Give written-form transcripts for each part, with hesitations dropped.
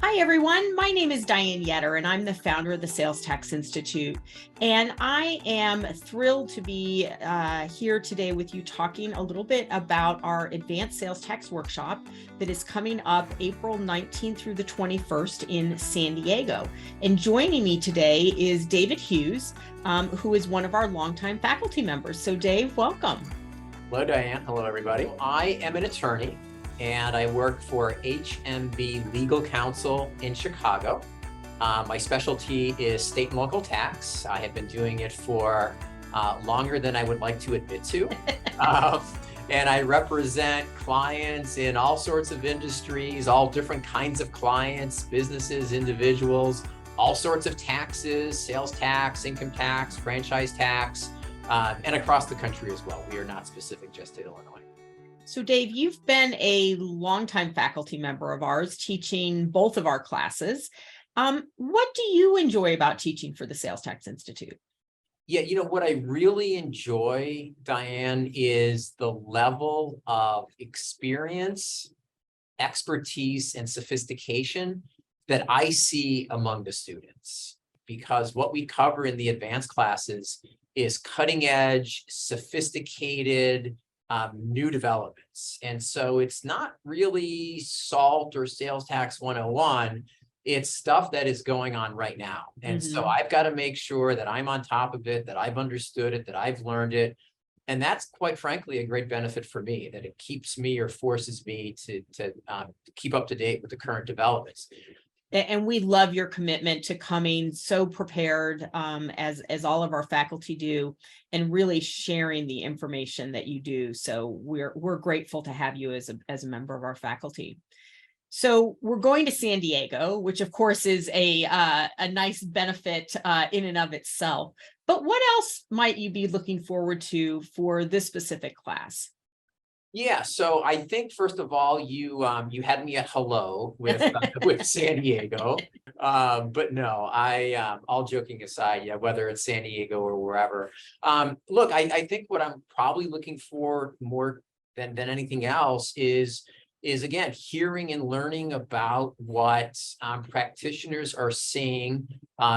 Hi, everyone. My name is Diane Yetter, and I'm the founder of the Sales Tax Institute. And I am thrilled to be here today with you talking a little bit about our Advanced Sales Tax Workshop that is coming up April 19th through the 21st in San Diego. And joining me today is David Hughes, who is one of our longtime faculty members. So Dave, welcome. Hello, Diane. Hello, everybody. I am an attorney, and I work for HMB Legal Counsel in Chicago. My specialty is state and local tax. I have been doing it for longer than I would like to admit to. And I represent clients in all sorts of industries, all different kinds of clients, businesses, individuals, all sorts of taxes, sales tax, income tax, franchise tax, and across the country as well. We are not specific just to Illinois. So Dave, you've been a longtime faculty member of ours, teaching both of our classes. What do you enjoy about teaching for the Sales Tax Institute? Yeah, what I really enjoy, Diane, is the level of experience, expertise, and sophistication that I see among the students. Because what we cover in the advanced classes is cutting edge, sophisticated, new developments. And so it's not really SALT or Sales Tax 101. It's stuff that is going on right now. And so I've got to make sure that I'm on top of it, that I've understood it, that I've learned it. And that's quite frankly a great benefit for me, that it keeps me or forces me to keep up to date with the current developments. And we love your commitment to coming so prepared as all of our faculty do, and really sharing the information that you do. So we're grateful to have you as a member of our faculty. So we're going to San Diego, which of course is a nice benefit in and of itself. But what else might you be looking forward to for this specific class? Yeah, so I think first of all, you had me at hello with San Diego, but no, all joking aside, yeah, whether it's San Diego or wherever. Look, I think what I'm probably looking for more than anything else is again hearing and learning about what practitioners are seeing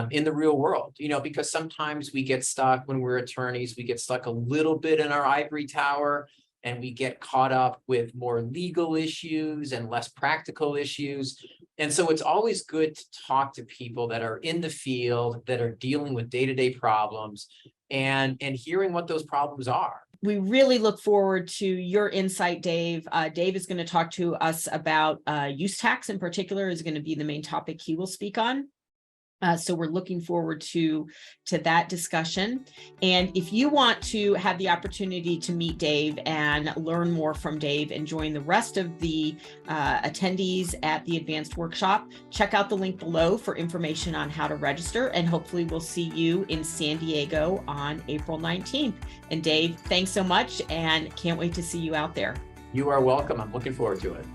in the real world. Because sometimes we get stuck when we're attorneys, we get stuck a little bit in our ivory tower. And we get caught up with more legal issues and less practical issues. And so it's always good to talk to people that are in the field, that are dealing with day-to-day problems and hearing what those problems are. We really look forward to your insight, Dave. Dave is going to talk to us about use tax in particular, is going to be the main topic he will speak on. So we're looking forward to that discussion. And if you want to have the opportunity to meet Dave and learn more from Dave and join the rest of the attendees at the advanced workshop, check out the link below for information on how to register. And hopefully we'll see you in San Diego on April 19th. And Dave, thanks so much, and can't wait to see you out there. You are welcome. I'm looking forward to it.